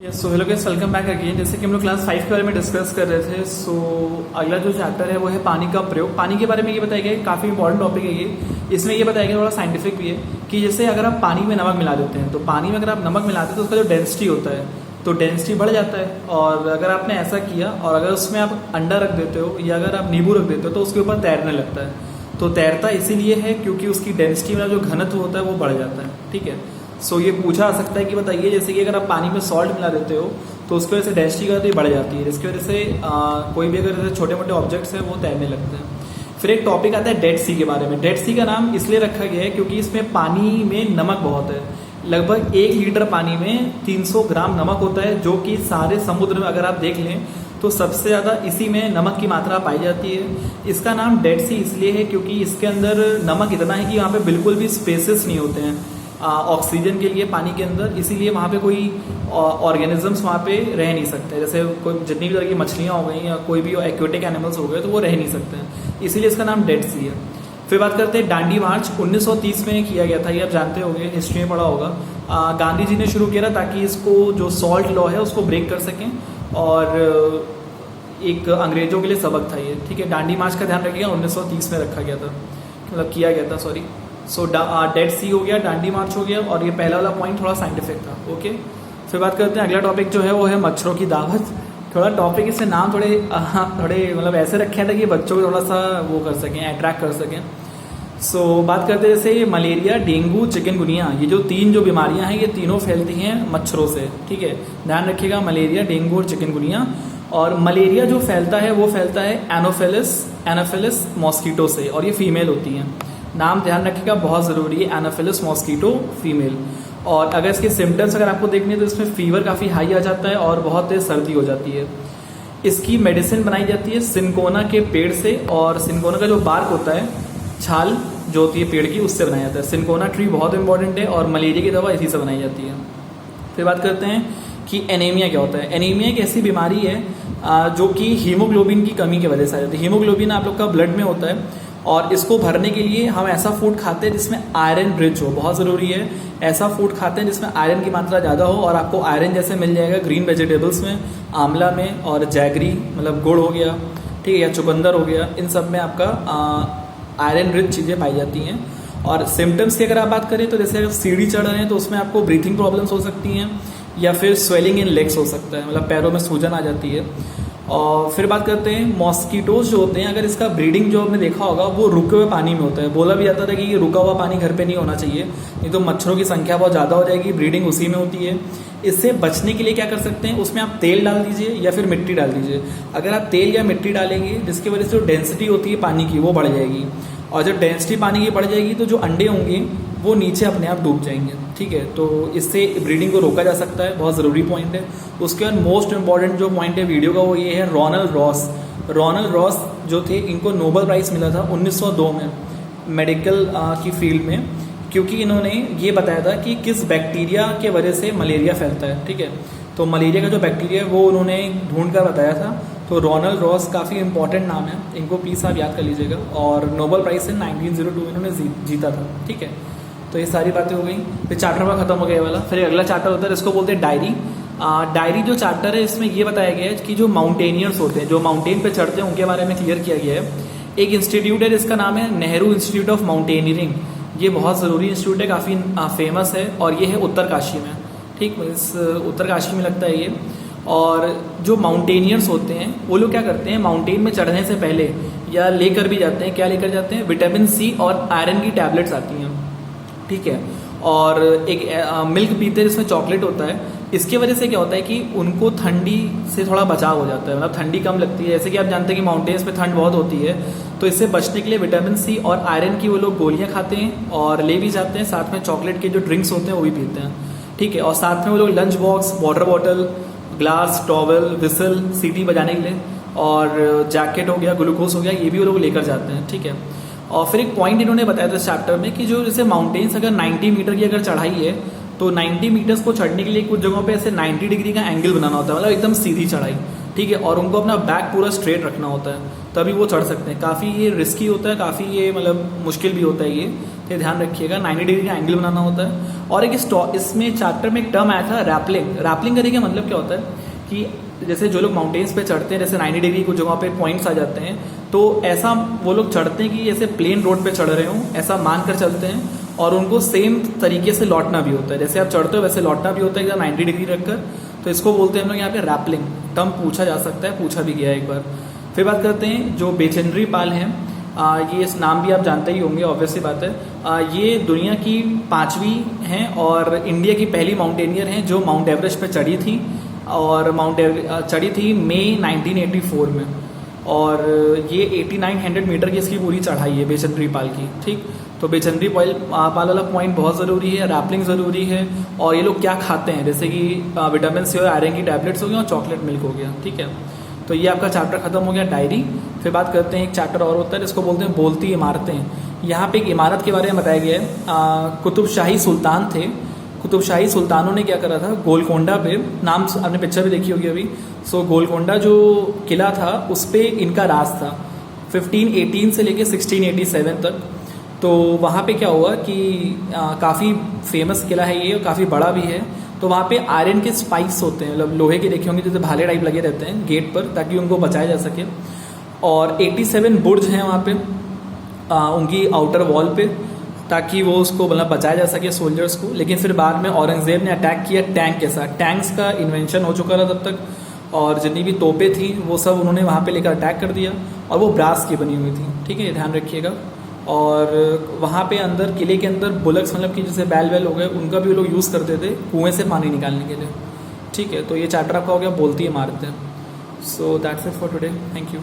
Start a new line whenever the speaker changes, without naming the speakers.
So hello guys, welcome back again. जैसे कि हम लोग क्लास 5 के बारे में डिस्कस कर रहे थे। अगला जो चैप्टर है वो है पानी का प्रयोग। पानी के बारे में ये बताया गया है, काफ़ी इंपॉर्टेंट टॉपिक है ये। इसमें ये बताया गया थोड़ा साइंटिफिक भी है कि जैसे अगर आप पानी में नमक मिला देते हैं तो पानी में अगर आप नमक मिलाते हैं तो उसका जो डेंसिटी होता है तो डेंसिटी बढ़ जाता है। और अगर आपने ऐसा किया और अगर उसमें आप अंडा रख देते हो या अगर आप नींबू रख देते हो तो उसके ऊपर तैरने लगता है। तो तैरता इसीलिए है क्योंकि उसकी डेंसिटी में जो घनत्व होता है वो बढ़ जाता है। ठीक है। ये पूछा आ सकता है कि बताइए, जैसे कि अगर आप पानी में सॉल्ट मिला देते हो तो उसकी वजह से डेंसिटी का बढ़ जाती है, जिसकी वजह से कोई भी अगर छोटे मोटे ऑब्जेक्ट्स हैं वो तैरने लगते हैं। फिर एक टॉपिक आता है डेड सी के बारे में। डेड सी का नाम इसलिए रखा गया है क्योंकि इसमें पानी में नमक बहुत है। लगभग 1 लीटर पानी में 300 ग्राम नमक होता है, जो कि सारे समुद्र में अगर आप देख लें तो सबसे ज़्यादा इसी में नमक की मात्रा पाई जाती है। इसका नाम डेड सी इसलिए है क्योंकि इसके अंदर नमक इतना है कि यहाँ पे बिल्कुल भी स्पेसेस नहीं होते हैं ऑक्सीजन के लिए पानी के अंदर, इसीलिए वहाँ पे कोई ऑर्गेनिजम्स वहाँ पे रह नहीं सकते। जैसे कोई जितनी भी तरह की मछलियाँ हो गई या कोई भी एक्वेटिक एनिमल्स हो गए तो वो रह नहीं सकते हैं, इसीलिए इसका नाम डेड सी है। फिर बात करते हैं दांडी मार्च। 1930 में किया गया था, ये आप जानते होंगे, हिस्ट्री में पढ़ा होगा। गांधी जी ने शुरू किया था ताकि इसको जो सॉल्ट लॉ है उसको ब्रेक कर सकें, और एक अंग्रेजों के लिए सबक था ये। ठीक है, दांडी मार्च का ध्यान रखिएगा, 1930 में रखा गया था, मतलब किया गया था, सॉरी। डेड सी हो गया, दांडी मार्च हो गया, और ये पहला वाला पॉइंट थोड़ा साइंटिफिक था। ओके, फिर बात करते हैं अगला टॉपिक जो है वो है मच्छरों की दावत। थोड़ा टॉपिक, इससे नाम थोड़े मतलब ऐसे रखे हैं ताकि बच्चों को थोड़ा सा वो कर सकें, अट्रैक्ट कर सकें। बात करते हैं जैसे मलेरिया, डेंगू, चिकनगुनिया, ये जो 3 जो बीमारियां हैं ये तीनों फैलती हैं मच्छरों से। ठीक है, ध्यान रखिएगा, मलेरिया, डेंगू और चिकनगुनिया। और मलेरिया जो फैलता है वो फैलता है एनोफिलिस मॉस्किटो से, और ये फीमेल होती हैं। नाम ध्यान रखिएगा, बहुत ज़रूरी है, एनोफिलिस मॉस्किटो, फीमेल। और अगर इसके सिम्टम्स अगर आपको देखने हैं तो इसमें फीवर काफ़ी हाई आ जाता है और बहुत तेज सर्दी हो जाती है। इसकी मेडिसिन बनाई जाती है सिनकोना के पेड़ से, और सिनकोना का जो बार्क होता है, छाल जो होती है पेड़ की, उससे बनाया जाता है। सिनकोना ट्री बहुत इंपॉर्टेंट है, और मलेरिया की दवा इसी से बनाई जाती है। फिर बात करते हैं कि एनीमिया क्या होता है। एनीमिया एक ऐसी बीमारी है जो कि हीमोग्लोबिन की कमी की वजह से आ जाती है। हीमोग्लोबिन आप लोग का ब्लड में होता है, और इसको भरने के लिए हम ऐसा फूड खाते हैं जिसमें आयरन रिच हो, बहुत ज़रूरी है। ऐसा फूड खाते हैं जिसमें आयरन की मात्रा ज़्यादा हो, और आपको आयरन जैसे मिल जाएगा ग्रीन वेजिटेबल्स में, आंवला में, और जैगरी मतलब गुड़ हो गया, ठीक है, या चुकंदर हो गया, इन सब में आपका आयरन रिच चीज़ें पाई जाती हैं। और सिम्टम्स की अगर आप बात करें तो जैसे अगर सीढ़ी चढ़ रहे हैं तो उसमें आपको ब्रीथिंग प्रॉब्लम्स हो सकती हैं, या फिर स्वेलिंग इन लेग्स हो सकता है, मतलब पैरों में सूजन आ जाती है। और फिर बात करते हैं मॉस्किटोज जो होते हैं, अगर इसका ब्रीडिंग जो आपने देखा होगा वो रुके हुए पानी में होता है। बोला भी जाता था कि ये रुका हुआ पानी घर पे नहीं होना चाहिए, नहीं तो मच्छरों की संख्या बहुत ज़्यादा हो जाएगी, ब्रीडिंग उसी में होती है। इससे बचने के लिए क्या कर सकते हैं, उसमें आप तेल डाल दीजिए या फिर मिट्टी डाल दीजिए। अगर आप तेल या मिट्टी डालेंगे जिसकी वजह से जो डेंसिटी होती है पानी की वो बढ़ जाएगी, और जब डेंसिटी पानी की बढ़ जाएगी तो जो अंडे होंगे वो नीचे अपने आप डूब जाएंगे। ठीक है, तो इससे ब्रीडिंग को रोका जा सकता है, बहुत ज़रूरी पॉइंट है। उसके बाद मोस्ट इंपॉर्टेंट जो पॉइंट है वीडियो का वो ये है रोनाल्ड रॉस जो थे, इनको नोबेल प्राइज़ मिला था 1902 में मेडिकल की फील्ड में, क्योंकि इन्होंने ये बताया था कि किस बैक्टीरिया के वजह से मलेरिया फैलता है। ठीक है, तो मलेरिया का जो बैक्टीरिया है वो उन्होंने ढूंढ कर बताया था। तो रोनाल्ड रॉस काफ़ी इंपॉर्टेंट नाम है, इनको प्लीज़ आप याद कर लीजिएगा। और नोबेल प्राइज़ इन 1902 इन्होंने जीता था। ठीक है, तो ये सारी बातें हो गई। फिर चैप्टर में खत्म हो गया वाला। फिर अगला चैप्टर होता है, इसको बोलते हैं डायरी। डायरी जो चैप्टर है इसमें ये बताया गया है कि जो माउंटेनियर्स होते हैं, जो माउंटेन पे चढ़ते हैं, उनके बारे में क्लियर किया गया है। एक इंस्टीट्यूट है जिसका नाम है नेहरू इंस्टीट्यूट ऑफ माउंटेनियरिंग। ये बहुत ज़रूरी इंस्टीट्यूट है, काफ़ी फेमस है, और ये है उत्तरकाशी में। ठीक, इस उत्तरकाशी में लगता है ये। और जो माउंटेनियर्स होते हैं वो लोग क्या करते हैं, माउंटेन में चढ़ने से पहले या लेकर भी जाते हैं, क्या लेकर जाते हैं, विटामिन सी और आयरन की टैबलेट्स आती हैं। ठीक है, और एक मिल्क पीते हैं जिसमें चॉकलेट होता है। इसके वजह से क्या होता है कि उनको ठंडी से थोड़ा बचाव हो जाता है, मतलब ठंडी कम लगती है। जैसे कि आप जानते हैं कि माउंटेन्स पे ठंड बहुत होती है, तो इससे बचने के लिए विटामिन सी और आयरन की वो लोग गोलियां खाते हैं और ले भी जाते हैं, साथ में चॉकलेट के जो ड्रिंक्स होते हैं वो भी पीते हैं। ठीक है, और साथ में वो लोग lunch box, water bottle, glass, towel, whistle, सीटी बजाने के लिए, और जैकेट हो गया, ग्लूकोज हो गया, ये भी वो लोग लेकर जाते हैं। ठीक है, और फिर एक पॉइंट इन्होंने बताया था इस चैप्टर में कि जो जैसे माउंटेन्स अगर 90 मीटर की अगर चढ़ाई है तो 90 मीटर्स को चढ़ने के लिए कुछ जगहों पे ऐसे 90 डिग्री का एंगल बनाना होता है, मतलब एकदम सीधी चढ़ाई। ठीक है, और उनको अपना बैक पूरा स्ट्रेट रखना होता है, तभी वो चढ़ सकते हैं। काफ़ी ये रिस्की होता है, काफ़ी ये मतलब मुश्किल भी होता है ये, तो ये ध्यान रखिएगा, 90 डिग्री का एंगल बनाना होता है। और एक इसमें चैप्टर में एक टर्म आया था रैपलिंग। रैपलिंग करने का मतलब क्या होता है कि जैसे जो लोग माउंटेन्स पे चढ़ते हैं, जैसे 90 डिग्री को जगह पे पॉइंट्स आ जाते हैं, तो ऐसा वो लोग चढ़ते हैं कि जैसे प्लेन रोड पे चढ़ रहे हों, ऐसा मान कर चलते हैं। और उनको सेम तरीके से लौटना भी होता है, जैसे आप चढ़ते हो वैसे लौटना भी होता है एकदम 90 डिग्री रखकर। तो इसको बोलते हैं हम लोग यहाँ पे रैपलिंग। टर्म पूछा जा सकता है, पूछा भी गया एक बार। फिर बात करते हैं जो बेचेंद्री पाल हैं, ये इस नाम भी आप जानते ही होंगे, ऑब्वियसली बात है। ये दुनिया की 5वीं हैं और इंडिया की पहली माउंटेनियर हैं जो माउंट एवरेस्ट पे चढ़ी थी, और चढ़ी थी मई 1984 में। और ये 8900 मीटर की इसकी पूरी चढ़ाई है बेचेंद्री पाल की, ठीक। तो बेचेंद्री पाल वाला पॉइंट बहुत ज़रूरी है, रैपलिंग ज़रूरी है। और ये लोग क्या खाते हैं, जैसे कि विटामिन सी और आयरन की टैबलेट्स हो गया और चॉकलेट मिल्क हो गया, ठीक है। तो ये आपका चैप्टर खत्म हो गया डायरी। फिर बात करते हैं एक चैप्टर और होता है जिसको बोलते हैं बोलती इमारतें। यहाँ पे एक इमारत के बारे में बताया गया है। कुतुब शाही सुल्तान थे, कुतुब शाही सुल्तानों ने क्या करा था, गोलकोंडा पे, नाम आपने पिक्चर भी देखी होगी अभी। सो गोलकोंडा जो किला था उस पर इनका राज था 1518 से लेके 1687 तक। तो वहाँ पे क्या हुआ कि काफ़ी फेमस किला है ये और काफ़ी बड़ा भी है। तो वहाँ पे आयरन के स्पाइक्स होते हैं, मतलब लोहे के देखे होंगे जैसे भाले टाइप लगे रहते हैं गेट पर, ताकि उनको बचाया जा सके। और 87 बुर्ज हैं वहाँ पे उनकी आउटर वॉल पे, ताकि वो उसको मतलब बचाया जा सके सोल्जर्स को। लेकिन फिर बाद में औरंगजेब ने अटैक किया टैंक के साथ। टैंक्स का इन्वेंशन हो चुका था तब तक, और जितनी भी तोपें थी वो सब उन्होंने वहाँ पे लेकर अटैक कर दिया, और वो ब्रास की बनी हुई थी, ठीक है, ध्यान रखिएगा। और वहाँ पे अंदर किले के अंदर बुलक्स, मतलब कि जैसे बैल वैल हो गए, उनका भी लोग यूज़ करते थे कुएं से पानी निकालने के लिए, ठीक है। तो ये चैप्टर आपका हो गया बोलती इमारतें। So that's it for today, thank you.